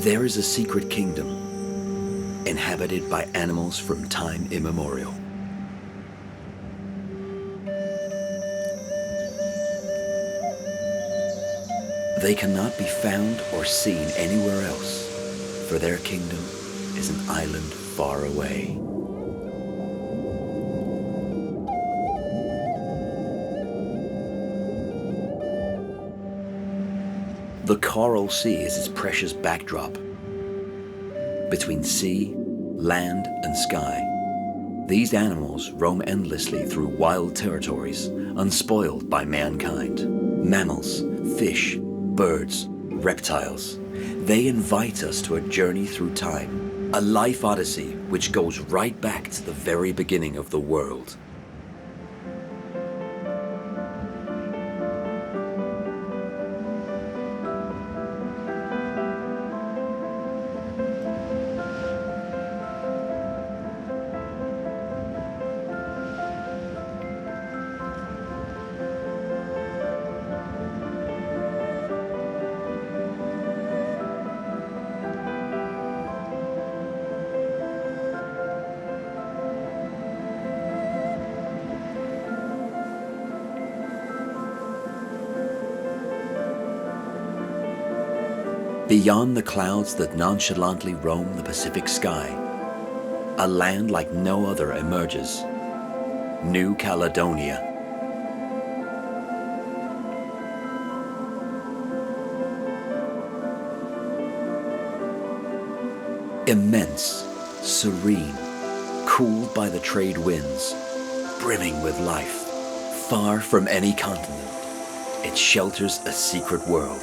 There is a secret kingdom, inhabited by animals from time immemorial. They cannot be found or seen anywhere else, for their kingdom is an island far away. The Coral Sea is its precious backdrop. Between sea, land, and sky, these animals roam endlessly through wild territories, unspoiled by mankind. Mammals, fish, birds, reptiles. They invite us to a journey through time, a life odyssey which goes right back to the very beginning of the world. Beyond the clouds that nonchalantly roam the Pacific sky, a land like no other emerges, New Caledonia. Immense, serene, cooled by the trade winds, brimming with life, far from any continent, it shelters a secret world.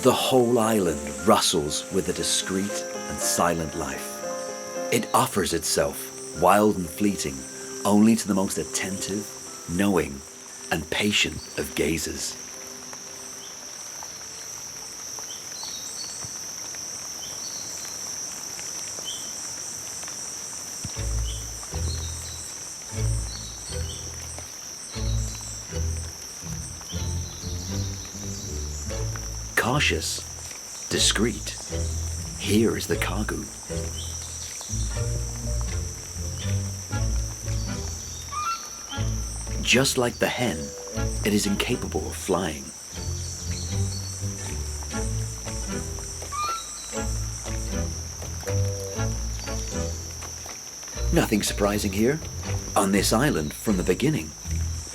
The whole island rustles with a discreet and silent life. It offers itself, wild and fleeting, only to the most attentive, knowing, and patient of gazers. Cautious, discreet, here is the kagu. Just like the hen, it is incapable of flying. Nothing surprising here. On this island, from the beginning,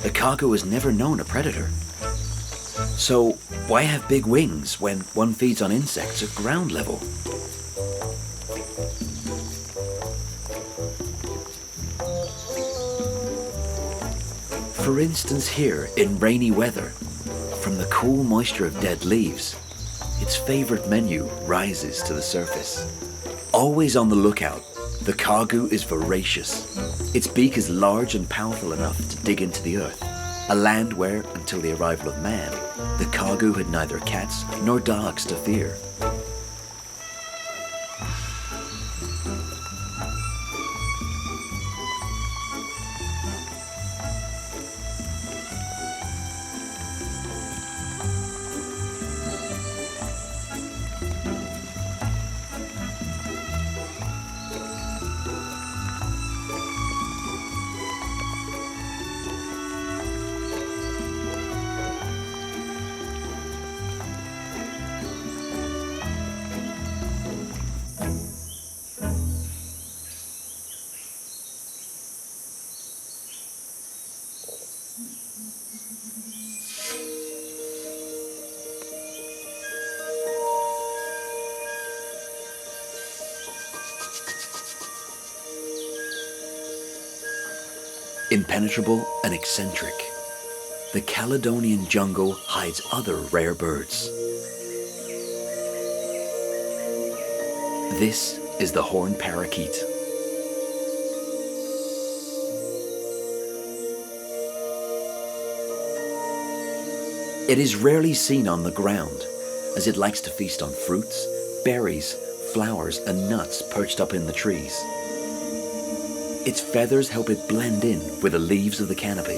the kagu has never known a predator. So why have big wings when one feeds on insects at ground level? For instance, here in rainy weather, from the cool moisture of dead leaves, its favorite menu rises to the surface. Always on the lookout, the kagu is voracious. Its beak is large and powerful enough to dig into the earth, a land where, until the arrival of man, the kagu had neither cats nor dogs to fear. Impenetrable and eccentric, the Caledonian jungle hides other rare birds. This is the horned parakeet. It is rarely seen on the ground, as it likes to feast on fruits, berries, flowers, and nuts perched up in the trees. Its feathers help it blend in with the leaves of the canopy.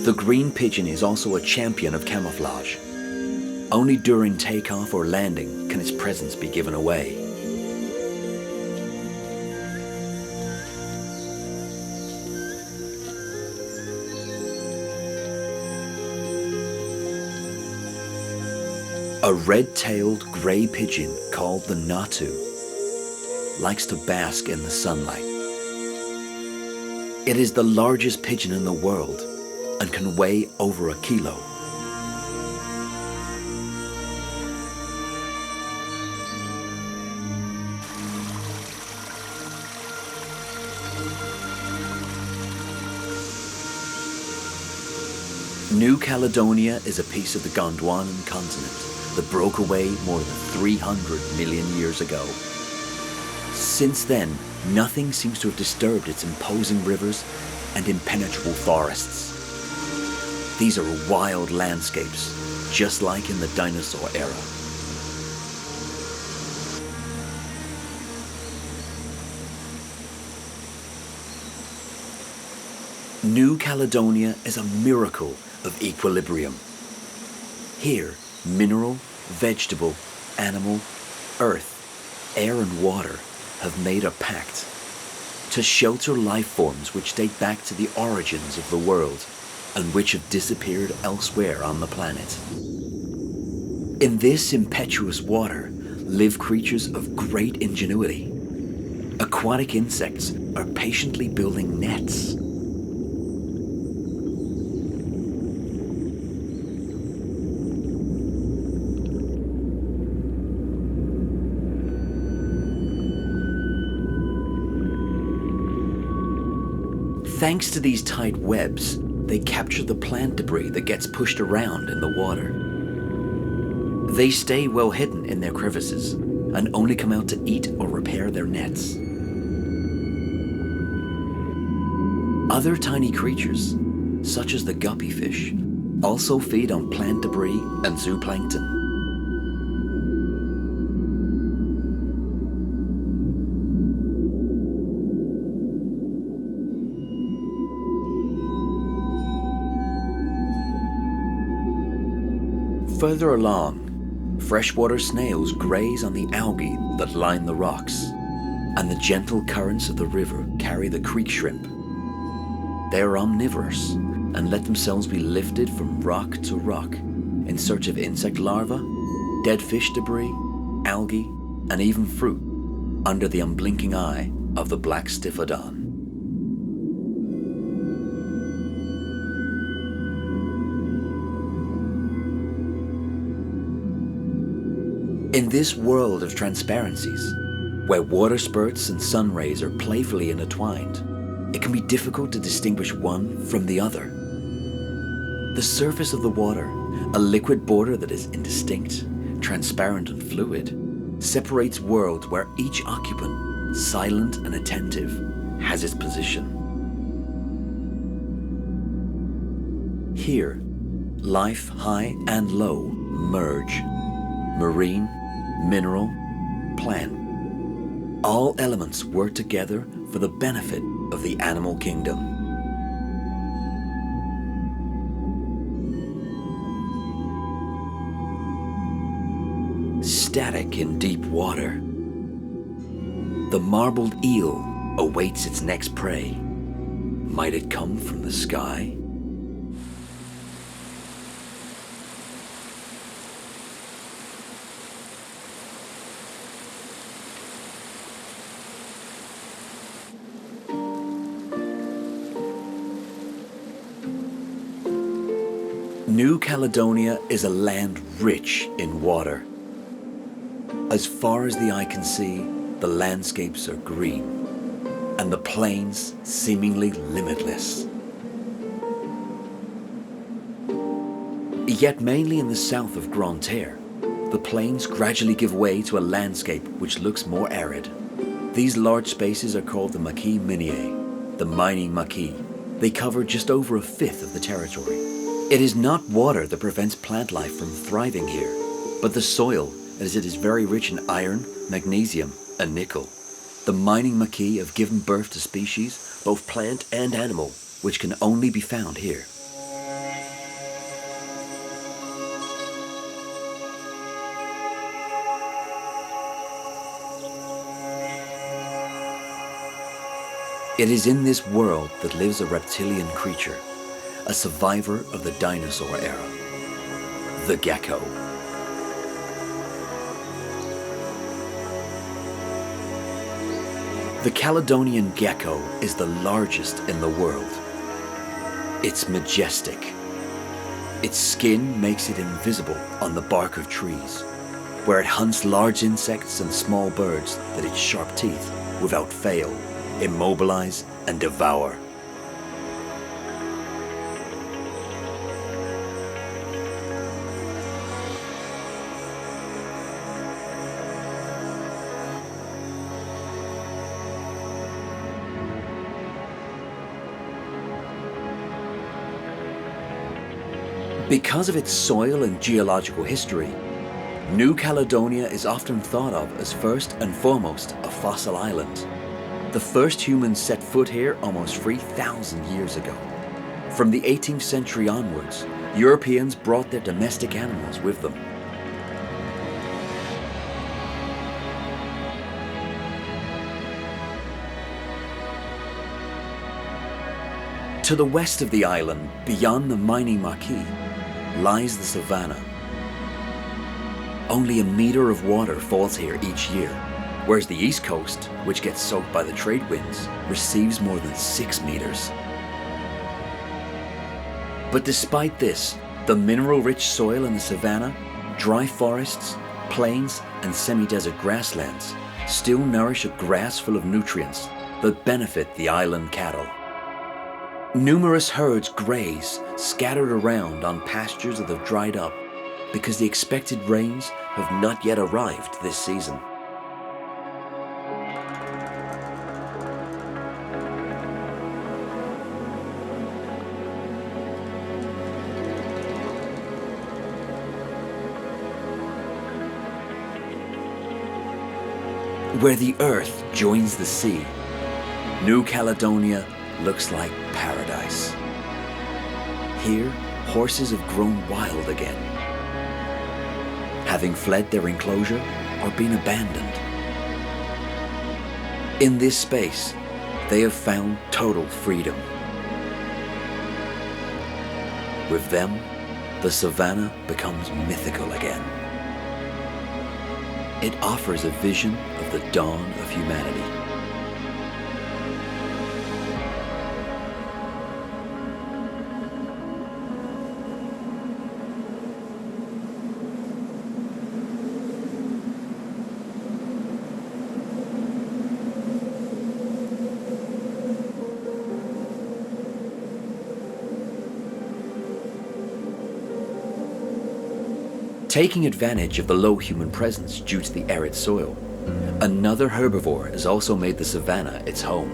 The green pigeon is also a champion of camouflage. Only during takeoff or landing can its presence be given away. A red-tailed grey pigeon called the natu likes to bask in the sunlight. It is the largest pigeon in the world and can weigh over 1 kilo. New Caledonia is a piece of the Gondwanan continent that broke away more than 300 million years ago. Since then, nothing seems to have disturbed its imposing rivers and impenetrable forests. These are wild landscapes, just like in the dinosaur era. New Caledonia is a miracle of equilibrium. Here, mineral, vegetable, animal, earth, air and water have made a pact to shelter life forms which date back to the origins of the world and which have disappeared elsewhere on the planet. In this impetuous water live creatures of great ingenuity. Aquatic insects are patiently building nets. Thanks to these tight webs, they capture the plant debris that gets pushed around in the water. They stay well hidden in their crevices and only come out to eat or repair their nets. Other tiny creatures, such as the guppy fish, also feed on plant debris and zooplankton. Further along, freshwater snails graze on the algae that line the rocks, and the gentle currents of the river carry the creek shrimp. They are omnivorous and let themselves be lifted from rock to rock in search of insect larvae, dead fish debris, algae, and even fruit under the unblinking eye of the black stiffodon. In this world of transparencies, where water spurts and sun rays are playfully intertwined, it can be difficult to distinguish one from the other. The surface of the water, a liquid border that is indistinct, transparent and fluid, separates worlds where each occupant, silent and attentive, has its position. Here, life high and low merge. Marine, mineral, plant. All elements work together for the benefit of the animal kingdom. Static in deep water. The marbled eel awaits its next prey. Might it come from the sky? New Caledonia is a land rich in water. As far as the eye can see, the landscapes are green, and the plains seemingly limitless. Yet mainly in the south of Grande Terre, the plains gradually give way to a landscape which looks more arid. These large spaces are called the maki minier, the mining maki, They cover just over a fifth of the territory. It is not water that prevents plant life from thriving here, but the soil, as it is very rich in iron, magnesium, and nickel. The mining maki have given birth to species, both plant and animal, which can only be found here. It is in this world that lives a reptilian creature, a survivor of the dinosaur era, the gecko. The Caledonian gecko is the largest in the world. It's majestic. Its skin makes it invisible on the bark of trees, where it hunts large insects and small birds that its sharp teeth, without fail, immobilize and devour. Because of its soil and geological history, New Caledonia is often thought of as first and foremost a fossil island. The first humans set foot here almost 3,000 years ago. From the 18th century onwards, Europeans brought their domestic animals with them. To the west of the island, beyond the mining maki, lies the Savannah. Only a meter of water falls here each year, whereas the east coast, which gets soaked by the trade winds, receives more than 6 meters. But despite this, the mineral-rich soil in the Savannah, dry forests, plains, and semi-desert grasslands still nourish a grass full of nutrients that benefit the island cattle. Numerous herds graze, scattered around on pastures that have dried up because the expected rains have not yet arrived this season. Where the earth joins the sea, New Caledonia looks like paradise. Here, horses have grown wild again, having fled their enclosure or been abandoned. In this space, they have found total freedom. With them, the savannah becomes mythical again. It offers a vision of the dawn of humanity. Taking advantage of the low human presence due to the arid soil, another herbivore has also made the savannah its home.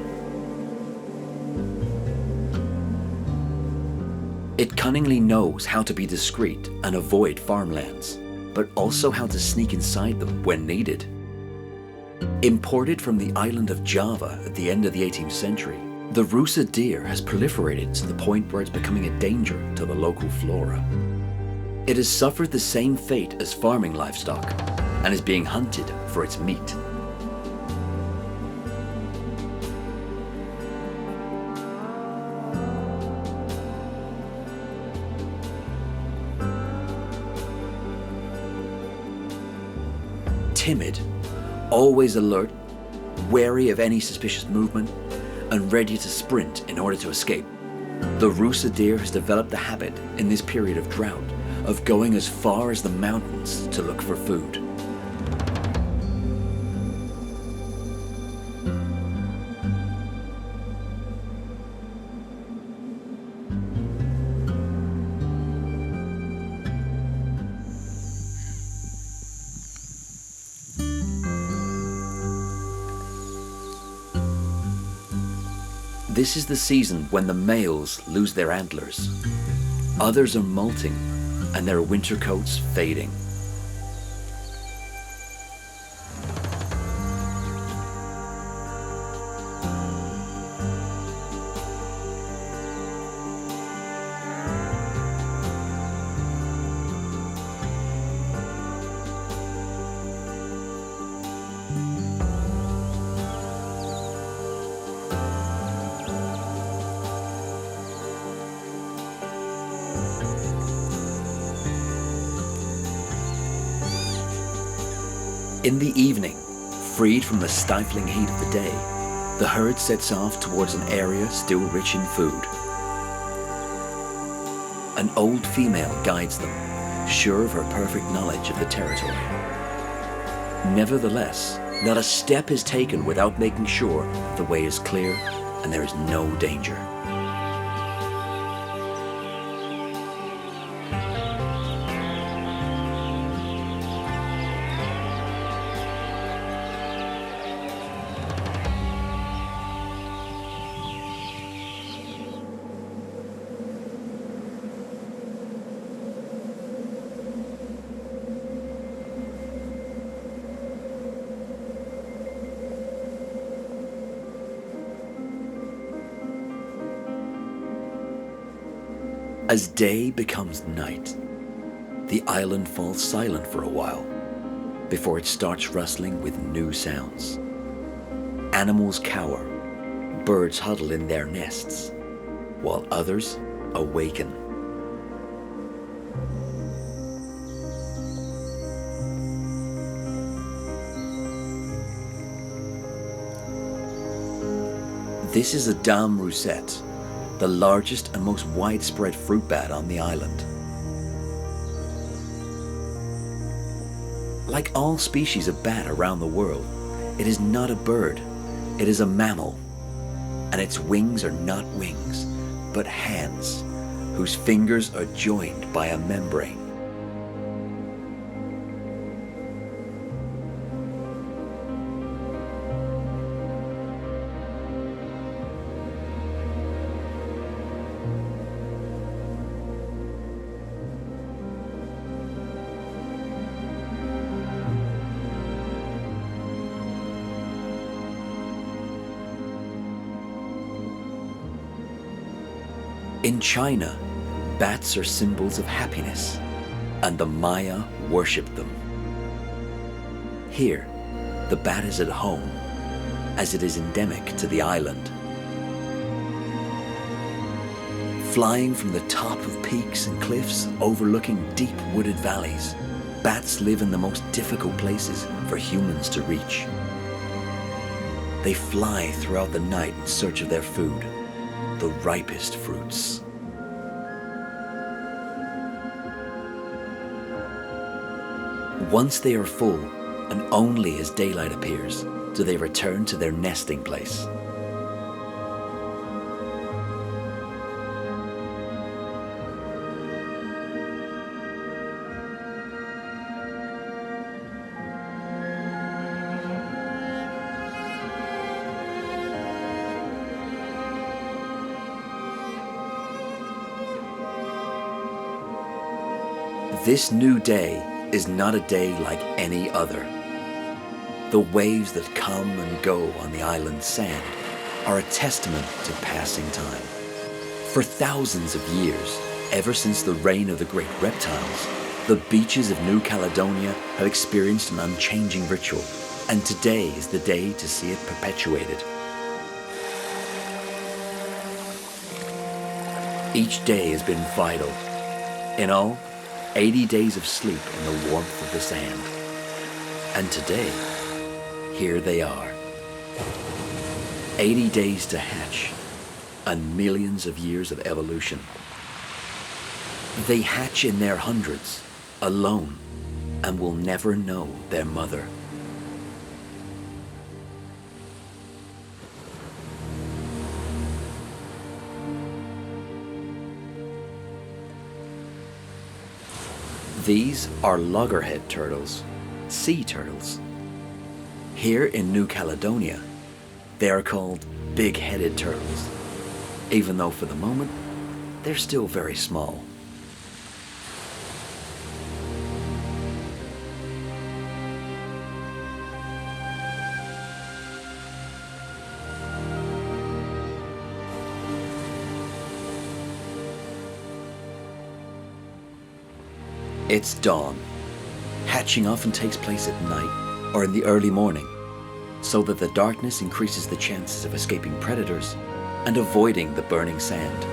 It cunningly knows how to be discreet and avoid farmlands, but also how to sneak inside them when needed. Imported from the island of Java at the end of the 18th century, the Rusa deer has proliferated to the point where it's becoming a danger to the local flora. It has suffered the same fate as farming livestock and is being hunted for its meat. Timid, always alert, wary of any suspicious movement, and ready to sprint in order to escape, the Rusa deer has developed the habit in this period of drought of going as far as the mountains to look for food. This is the season when the males lose their antlers. Others are molting and their winter coats fading. In the evening, freed from the stifling heat of the day, the herd sets off towards an area still rich in food. An old female guides them, sure of her perfect knowledge of the territory. Nevertheless, not a step is taken without making sure the way is clear and there is no danger. As day becomes night, the island falls silent for a while before it starts rustling with new sounds. Animals cower, birds huddle in their nests, while others awaken. This is a dame roussette, the largest and most widespread fruit bat on the island. Like all species of bat around the world, it is not a bird, it is a mammal. And its wings are not wings, but hands, whose fingers are joined by a membrane. In China, bats are symbols of happiness, and the Maya worshipped them. Here, the bat is at home, as it is endemic to the island. Flying from the top of peaks and cliffs overlooking deep wooded valleys, bats live in the most difficult places for humans to reach. They fly throughout the night in search of their food, the ripest fruits. Once they are full, and only as daylight appears, do they return to their nesting place. This new day is not a day like any other. The waves that come and go on the island's sand are a testament to passing time. For thousands of years, ever since the reign of the great reptiles, the beaches of New Caledonia have experienced an unchanging ritual, and today is the day to see it perpetuated. Each day has been vital. In all, 80 days of sleep in the warmth of the sand. And today, here they are. 80 days to hatch, and millions of years of evolution. They hatch in their hundreds, alone, and will never know their mother. These are loggerhead turtles, sea turtles. Here in New Caledonia, they are called big-headed turtles even though for the moment, they're still very small. It's dawn. Hatching often takes place at night or in the early morning, so that the darkness increases the chances of escaping predators and avoiding the burning sand.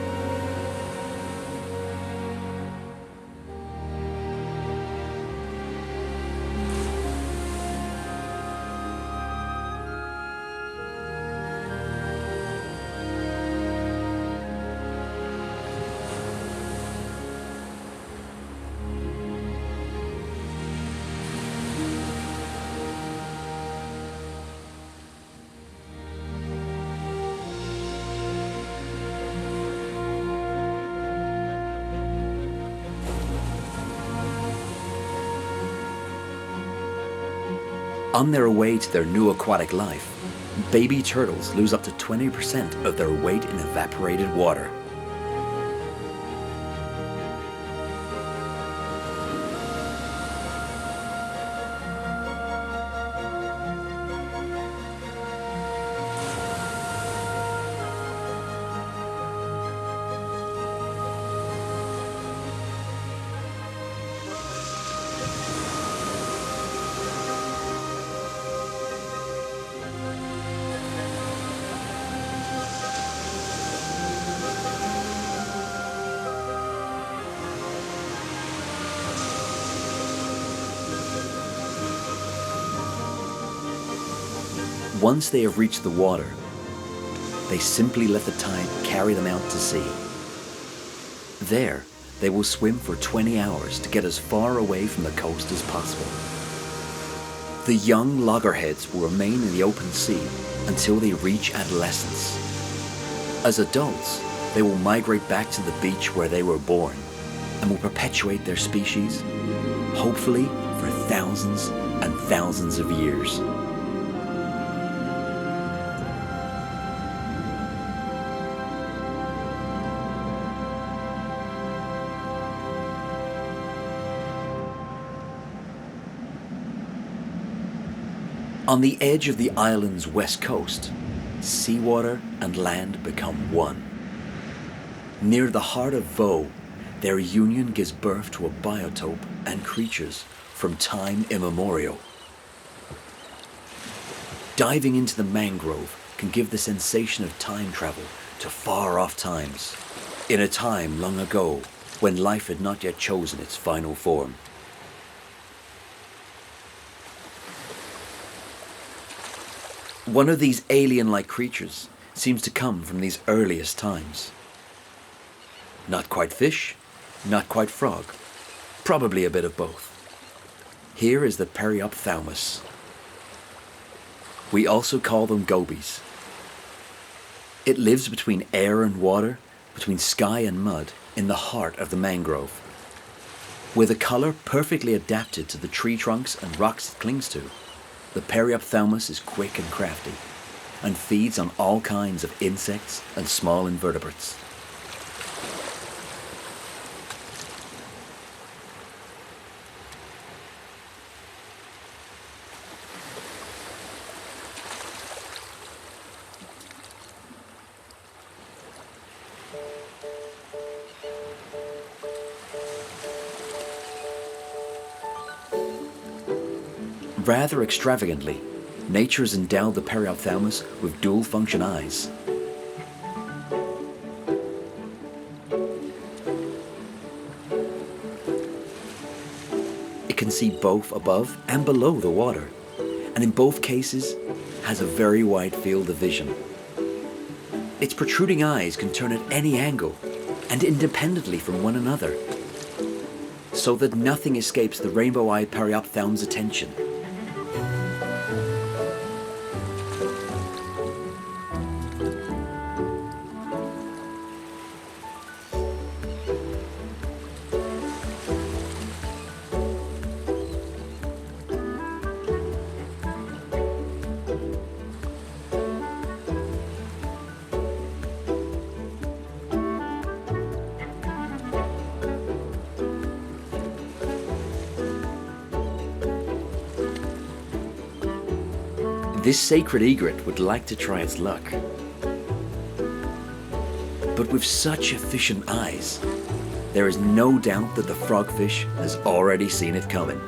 On their way to their new aquatic life, baby turtles lose up to 20% of their weight in evaporated water. Once they have reached the water, they simply let the tide carry them out to sea. There, they will swim for 20 hours to get as far away from the coast as possible. The young loggerheads will remain in the open sea until they reach adolescence. As adults, they will migrate back to the beach where they were born and will perpetuate their species, hopefully for thousands and thousands of years. On the edge of the island's west coast, seawater and land become one. Near the heart of Vaux, their union gives birth to a biotope and creatures from time immemorial. Diving into the mangrove can give the sensation of time travel to far-off times, in a time long ago when life had not yet chosen its final form. One of these alien-like creatures seems to come from these earliest times. Not quite fish, not quite frog, probably a bit of both. Here is the periophthalmus. We also call them gobies. It lives between air and water, between sky and mud, in the heart of the mangrove. With a colour perfectly adapted to the tree trunks and rocks it clings to, the periophthalmus is quick and crafty, and feeds on all kinds of insects and small invertebrates. Rather extravagantly, nature has endowed the periophthalmus with dual-function eyes. It can see both above and below the water, and in both cases has a very wide field of vision. Its protruding eyes can turn at any angle and independently from one another, so that nothing escapes the rainbow-eyed periophthalm's attention. This sacred egret would like to try its luck. But with such efficient eyes, there is no doubt that the frogfish has already seen it coming.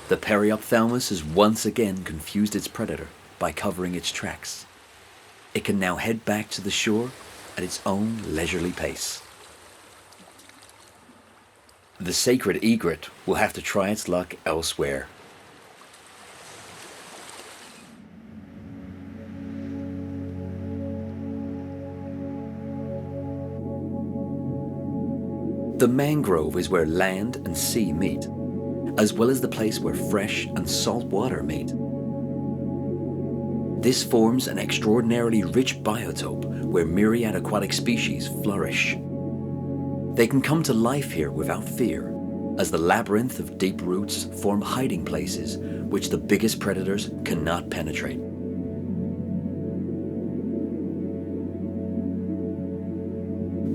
The periophthalmus has once again confused its predator by covering its tracks. It can now head back to the shore at its own leisurely pace. The sacred egret will have to try its luck elsewhere. The mangrove is where land and sea meet, as well as the place where fresh and salt water meet. This forms an extraordinarily rich biotope where myriad aquatic species flourish. They can come to life here without fear, as the labyrinth of deep roots form hiding places which the biggest predators cannot penetrate.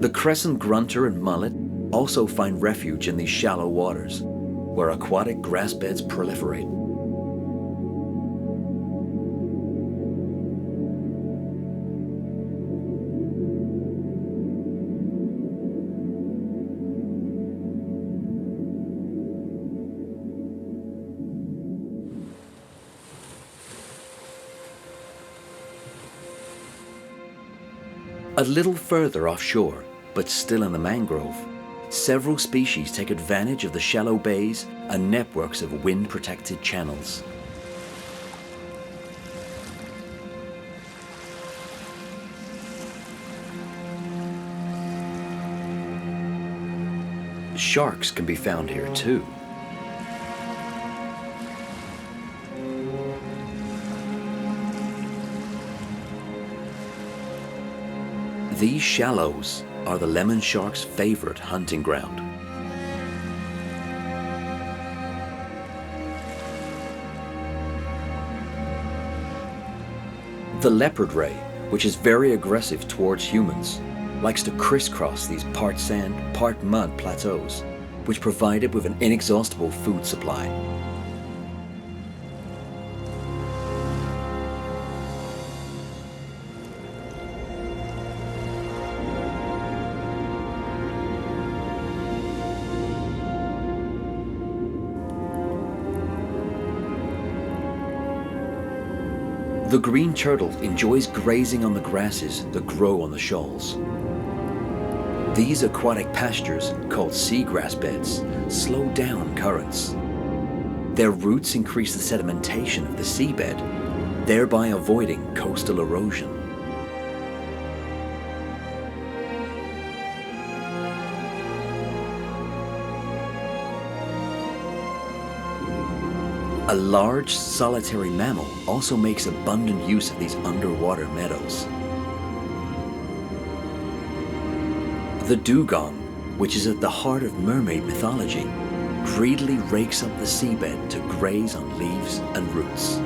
The crescent grunter and mullet also find refuge in these shallow waters, where aquatic grass beds proliferate. A little further offshore, but still in the mangrove, several species take advantage of the shallow bays and networks of wind-protected channels. Sharks can be found here too. These shallows are the lemon shark's favorite hunting ground. The leopard ray, which is very aggressive towards humans, likes to crisscross these part sand, part mud plateaus, which provide it with an inexhaustible food supply. The green turtle enjoys grazing on the grasses that grow on the shoals. These aquatic pastures, called seagrass beds, slow down currents. Their roots increase the sedimentation of the seabed, thereby avoiding coastal erosion. A large, solitary mammal also makes abundant use of these underwater meadows. The dugong, which is at the heart of mermaid mythology, greedily rakes up the seabed to graze on leaves and roots.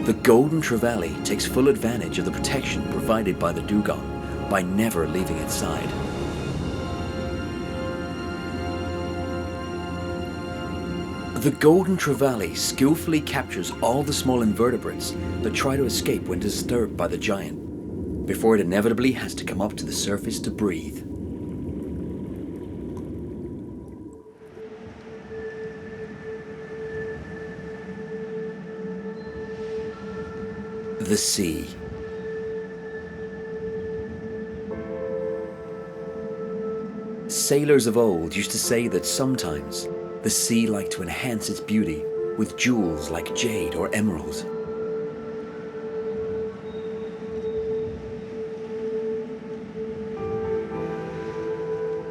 The golden trevally takes full advantage of the protection provided by the dugong by never leaving its side. The golden trevally skillfully captures all the small invertebrates that try to escape when disturbed by the giant, before it inevitably has to come up to the surface to breathe. The sea. Sailors of old used to say that sometimes the sea liked to enhance its beauty with jewels like jade or emerald.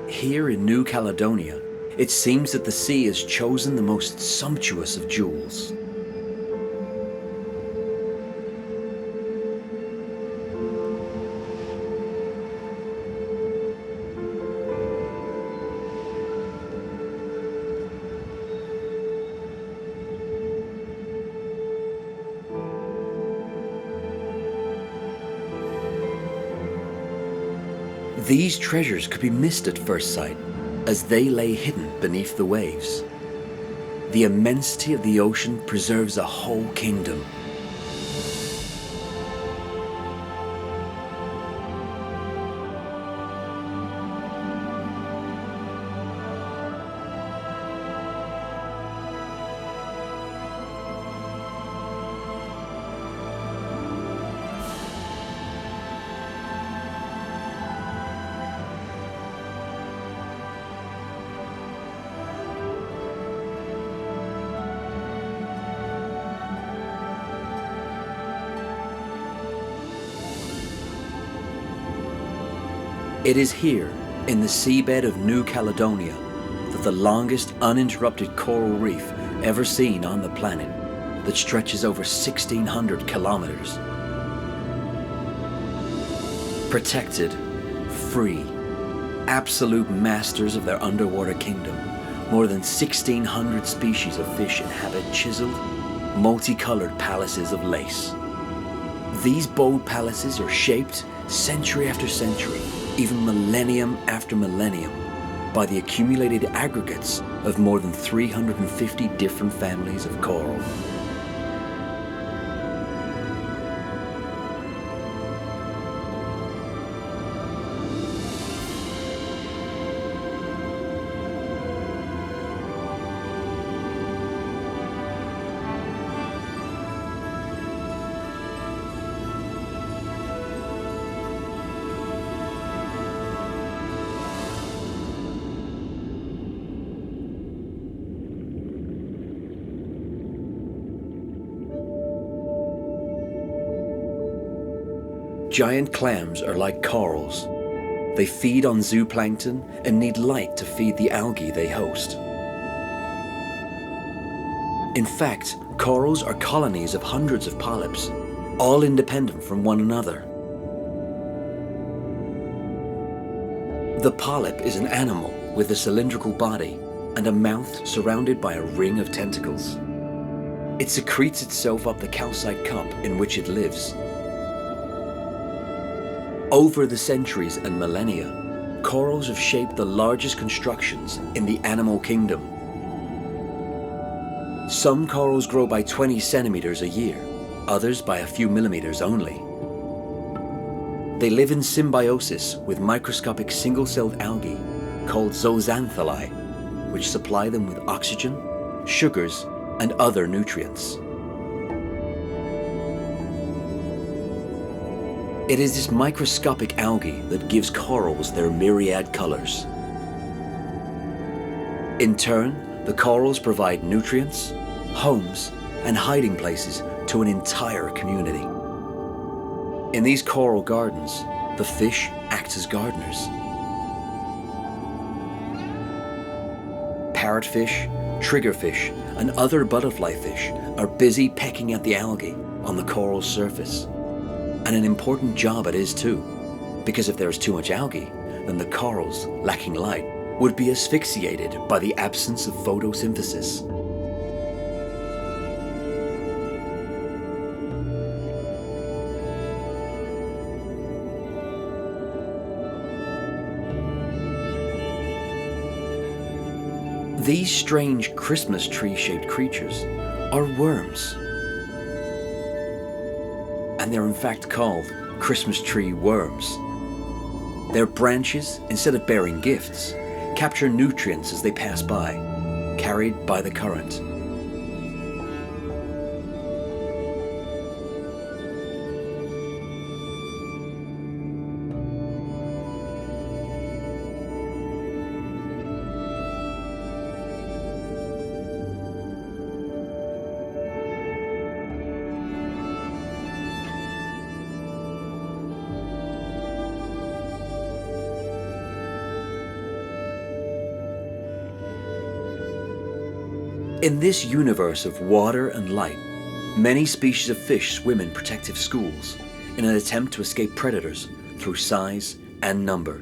Here in New Caledonia, it seems that the sea has chosen the most sumptuous of jewels. These treasures could be missed at first sight, as they lay hidden beneath the waves. The immensity of the ocean preserves a whole kingdom. It is here, in the seabed of New Caledonia, that the longest uninterrupted coral reef ever seen on the planet, that stretches over 1,600 kilometers. Protected, free, absolute masters of their underwater kingdom, more than 1,600 species of fish inhabit chiseled, multicolored palaces of lace. These bold palaces are shaped century after century, even millennium after millennium, by the accumulated aggregates of more than 350 different families of coral. Giant clams are like corals. They feed on zooplankton and need light to feed the algae they host. In fact, corals are colonies of hundreds of polyps, all independent from one another. The polyp is an animal with a cylindrical body and a mouth surrounded by a ring of tentacles. It secretes itself up the calcite cup in which it lives. Over the centuries and millennia, corals have shaped the largest constructions in the animal kingdom. Some corals grow by 20 centimeters a year, others by a few millimeters only. They live in symbiosis with microscopic single-celled algae called zooxanthellae, which supply them with oxygen, sugars, and other nutrients. It is this microscopic algae that gives corals their myriad colors. In turn, the corals provide nutrients, homes, and hiding places to an entire community. In these coral gardens, the fish act as gardeners. Parrotfish, triggerfish, and other butterfly fish are busy pecking at the algae on the coral's surface. And an important job it is too, because if there is too much algae, then the corals, lacking light, would be asphyxiated by the absence of photosynthesis. These strange Christmas tree-shaped creatures are worms. And they're in fact called Christmas tree worms. Their branches, instead of bearing gifts, capture nutrients as they pass by, carried by the current. In this universe of water and light, many species of fish swim in protective schools in an attempt to escape predators through size and number.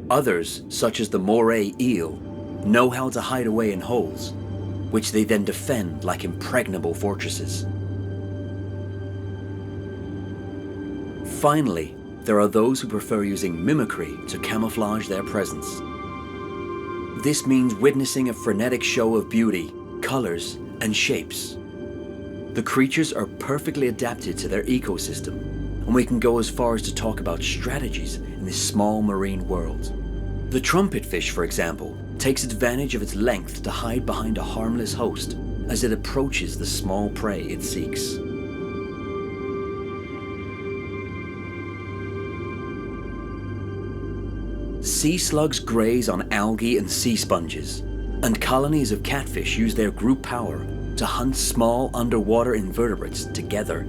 Others, such as the moray eel, know how to hide away in holes, which they then defend like impregnable fortresses. Finally, there are those who prefer using mimicry to camouflage their presence. This means witnessing a frenetic show of beauty, colors, and shapes. The creatures are perfectly adapted to their ecosystem, and we can go as far as to talk about strategies in this small marine world. The trumpetfish, for example, takes advantage of its length to hide behind a harmless host as it approaches the small prey it seeks. Sea slugs graze on algae and sea sponges, and colonies of catfish use their group power to hunt small underwater invertebrates together.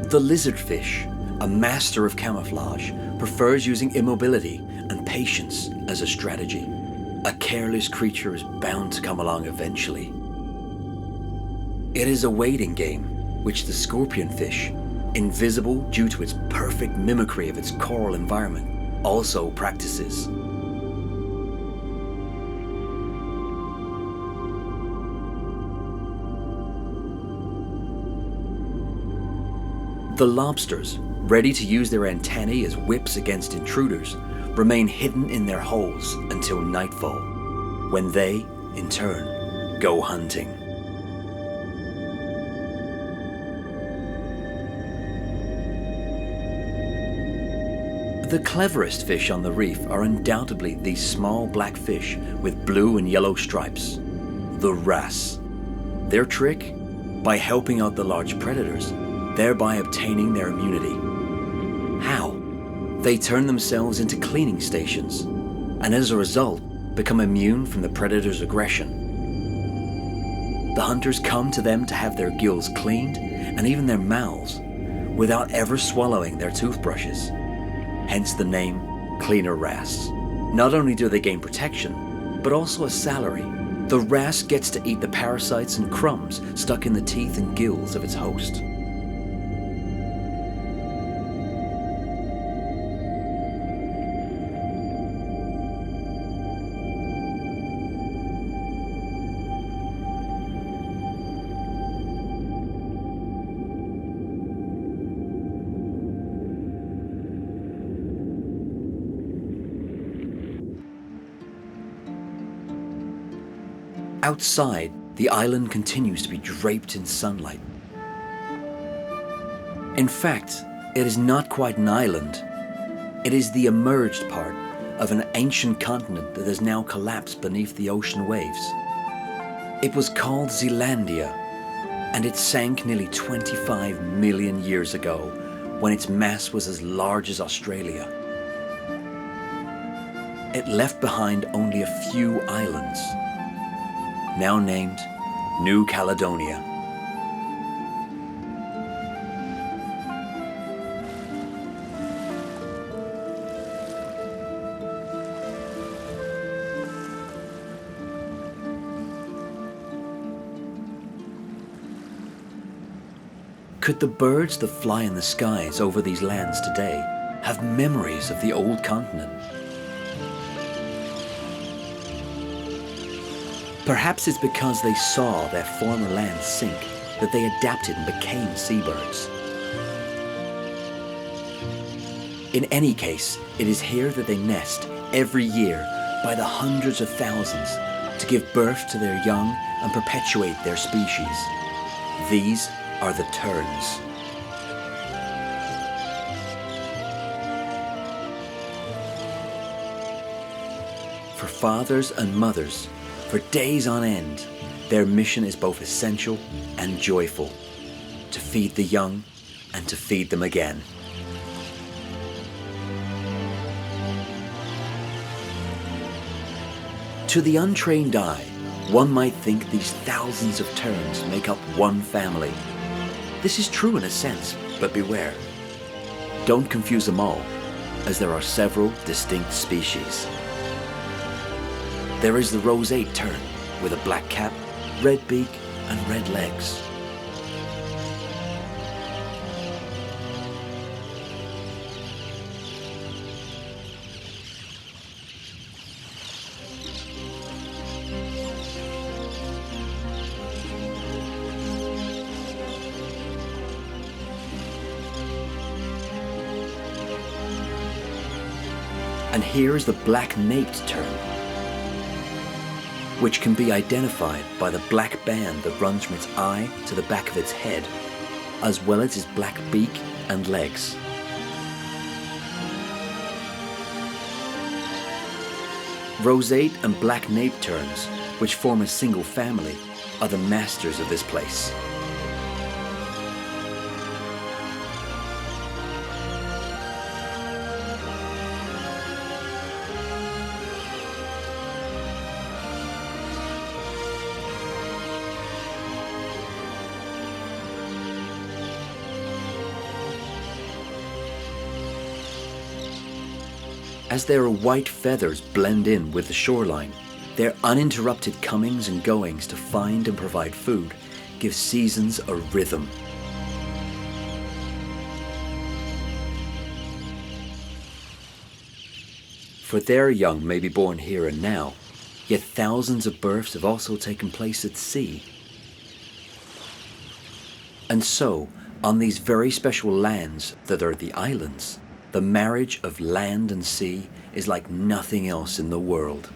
The lizardfish, a master of camouflage, prefers using immobility and patience as a strategy. A careless creature is bound to come along eventually. It is a waiting game, which the scorpionfish, invisible due to its perfect mimicry of its coral environment, also practices. The lobsters, ready to use their antennae as whips against intruders, remain hidden in their holes until nightfall, when they, in turn, go hunting. The cleverest fish on the reef are undoubtedly these small black fish with blue and yellow stripes, the wrasse. Their trick? By helping out the large predators, thereby obtaining their immunity. How? They turn themselves into cleaning stations, and as a result, become immune from the predator's aggression. The hunters come to them to have their gills cleaned, and even their mouths, without ever swallowing their toothbrushes. Hence the name cleaner wrasse. Not only do they gain protection, but also a salary. The wrasse gets to eat the parasites and crumbs stuck in the teeth and gills of its host. Outside, the island continues to be draped in sunlight. In fact, it is not quite an island. It is the emerged part of an ancient continent that has now collapsed beneath the ocean waves. It was called Zealandia, and it sank nearly 25 million years ago when its mass was as large as Australia. It left behind only a few islands, now named New Caledonia. Could the birds that fly in the skies over these lands today have memories of the old continent? Perhaps it's because they saw their former land sink that they adapted and became seabirds. In any case, it is here that they nest every year by the hundreds of thousands to give birth to their young and perpetuate their species. These are the terns. For fathers and mothers, for days on end, their mission is both essential and joyful, to feed the young and to feed them again. To the untrained eye, one might think these thousands of terns make up one family. This is true in a sense, but beware. Don't confuse them all, as there are several distinct species. There is the roseate tern, with a black cap, red beak, and red legs. And here is the black-naped tern, which can be identified by the black band that runs from its eye to the back of its head, as well as its black beak and legs. Roseate and black-naped terns, which form a single family, are the masters of this place. As their white feathers blend in with the shoreline, their uninterrupted comings and goings to find and provide food give seasons a rhythm. For their young may be born here and now, yet thousands of births have also taken place at sea. And so, on these very special lands that are the islands, the marriage of land and sea is like nothing else in the world.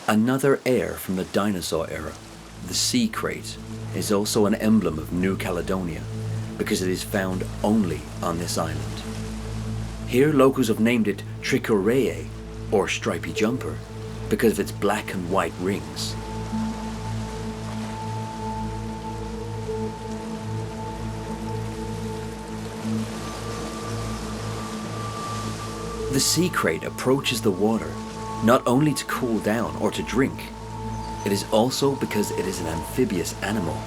Another heir from the dinosaur era, the sea crate, is also an emblem of New Caledonia because it is found only on this island. Here locals have named it Trichorrhea, or stripy jumper, because of its black and white rings. The sea crate approaches the water not only to cool down or to drink, it is also because it is an amphibious animal.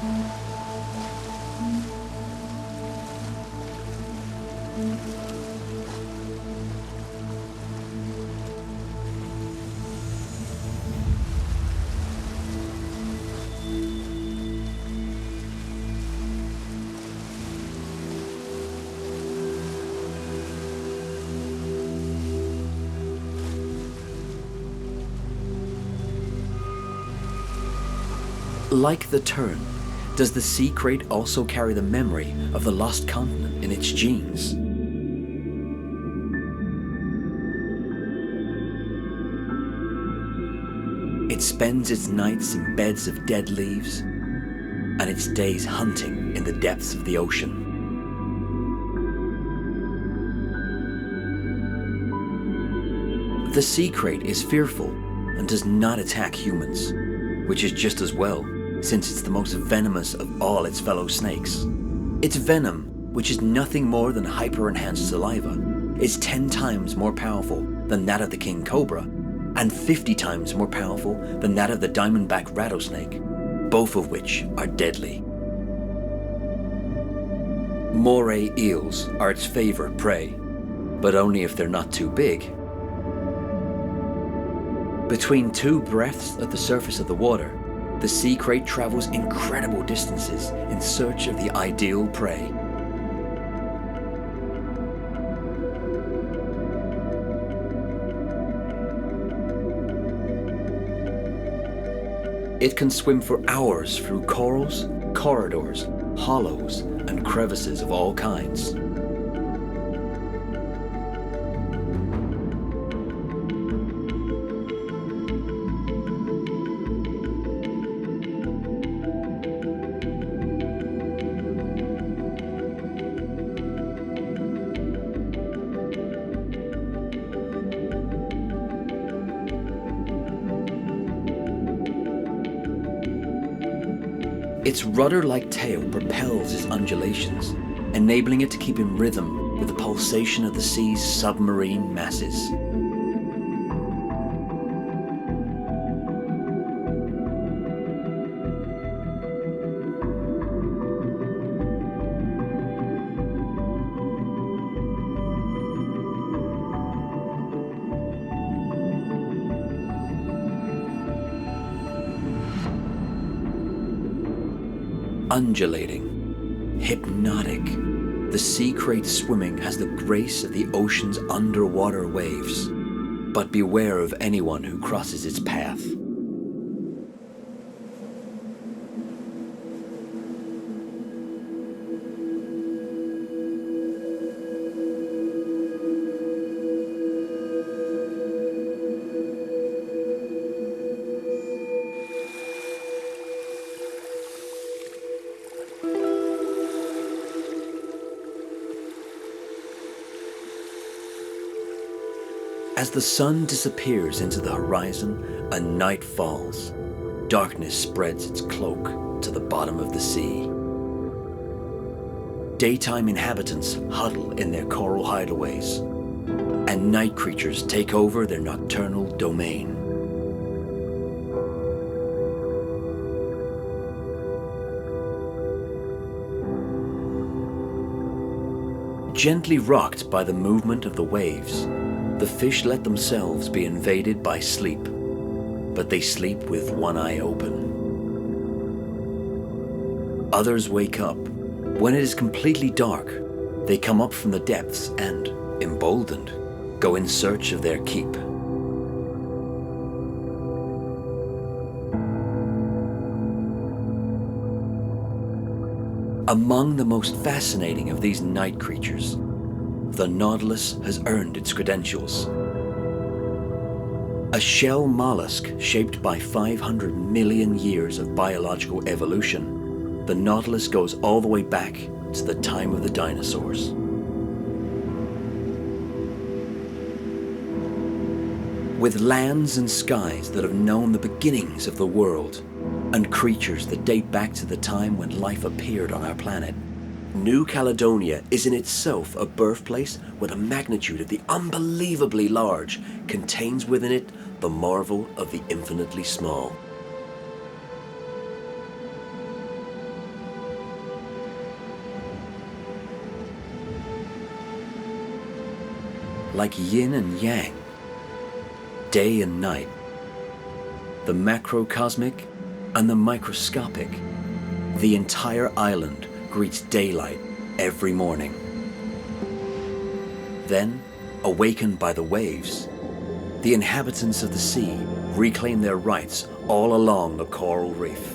Like the tern, does the sea crate also carry the memory of the lost continent in its genes? It spends its nights in beds of dead leaves and its days hunting in the depths of the ocean. The sea crate is fearful and does not attack humans, which is just as well, since it's the most venomous of all its fellow snakes. Its venom, which is nothing more than hyper-enhanced saliva, is 10 times more powerful than that of the king cobra, and 50 times more powerful than that of the diamondback rattlesnake, both of which are deadly. Moray eels are its favorite prey, but only if they're not too big. Between 2 breaths at the surface of the water, the sea crate travels incredible distances in search of the ideal prey. It can swim for hours through corals, corridors, hollows, and crevices of all kinds. Its rudder-like tail propels its undulations, enabling it to keep in rhythm with the pulsation of the sea's submarine masses. Undulating, hypnotic, the sea crate swimming has the grace of the ocean's underwater waves. But beware of anyone who crosses its path. As the sun disappears into the horizon and night falls, darkness spreads its cloak to the bottom of the sea. Daytime inhabitants huddle in their coral hideaways, and night creatures take over their nocturnal domain. Gently rocked by the movement of the waves, the fish let themselves be invaded by sleep, but they sleep with one eye open. Others wake up. When it is completely dark, they come up from the depths and, emboldened, go in search of their keep. Among the most fascinating of these night creatures, the nautilus has earned its credentials. A shell mollusk shaped by 500 million years of biological evolution, the nautilus goes all the way back to the time of the dinosaurs. With lands and skies that have known the beginnings of the world, and creatures that date back to the time when life appeared on our planet, New Caledonia is in itself a birthplace where the magnitude of the unbelievably large contains within it the marvel of the infinitely small. Like yin and yang, day and night, the macrocosmic and the microscopic, the entire island greets daylight every morning. Then, awakened by the waves, the inhabitants of the sea reclaim their rights all along the coral reef.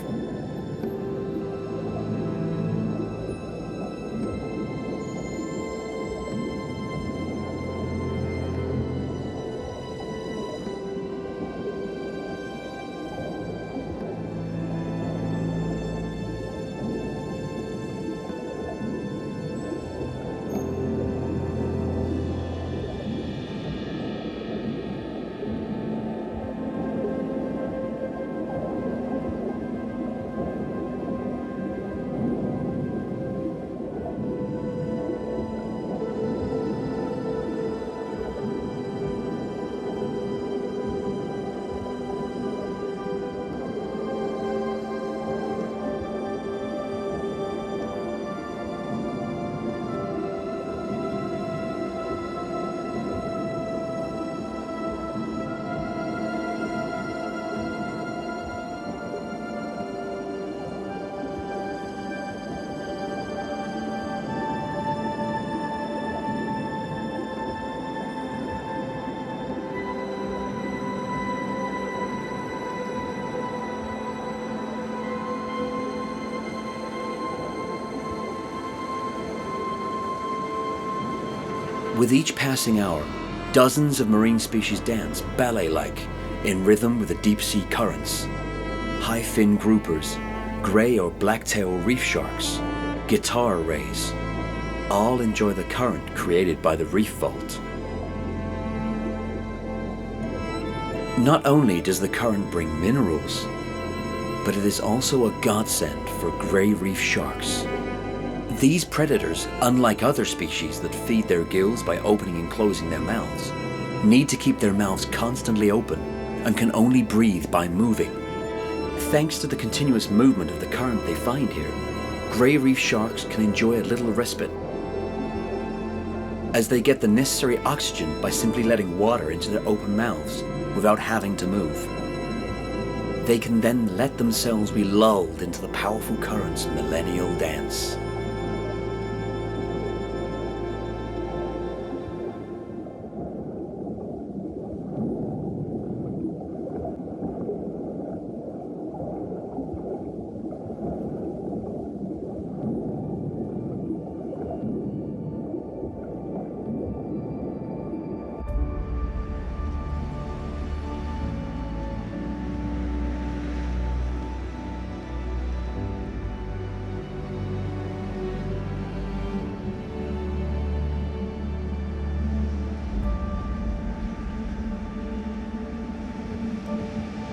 With each passing hour, dozens of marine species dance ballet-like in rhythm with the deep-sea currents. High-fin groupers, grey or black-tail reef sharks, guitar rays, all enjoy the current created by the reef vault. Not only does the current bring minerals, but it is also a godsend for grey reef sharks. These predators, unlike other species that feed their gills by opening and closing their mouths, need to keep their mouths constantly open and can only breathe by moving. Thanks to the continuous movement of the current they find here, grey reef sharks can enjoy a little respite, as they get the necessary oxygen by simply letting water into their open mouths without having to move. They can then let themselves be lulled into the powerful current's millennial dance.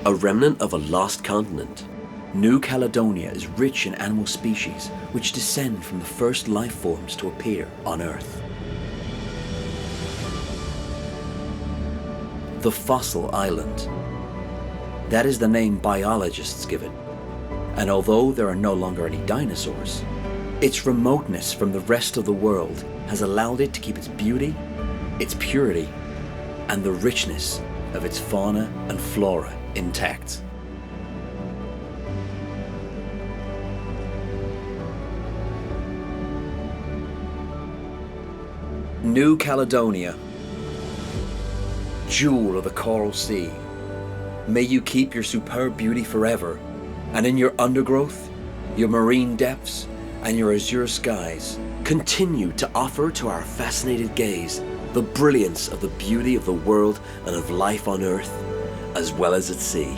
A remnant of a lost continent, New Caledonia is rich in animal species which descend from the first life forms to appear on Earth. The fossil island. That is the name biologists give it, and although there are no longer any dinosaurs, its remoteness from the rest of the world has allowed it to keep its beauty, its purity, and the richness of its fauna and flora intact. New Caledonia, jewel of the coral sea, may you keep your superb beauty forever, and in your undergrowth, your marine depths, and your azure skies, continue to offer to our fascinated gaze the brilliance of the beauty of the world and of life on Earth, as well as at sea.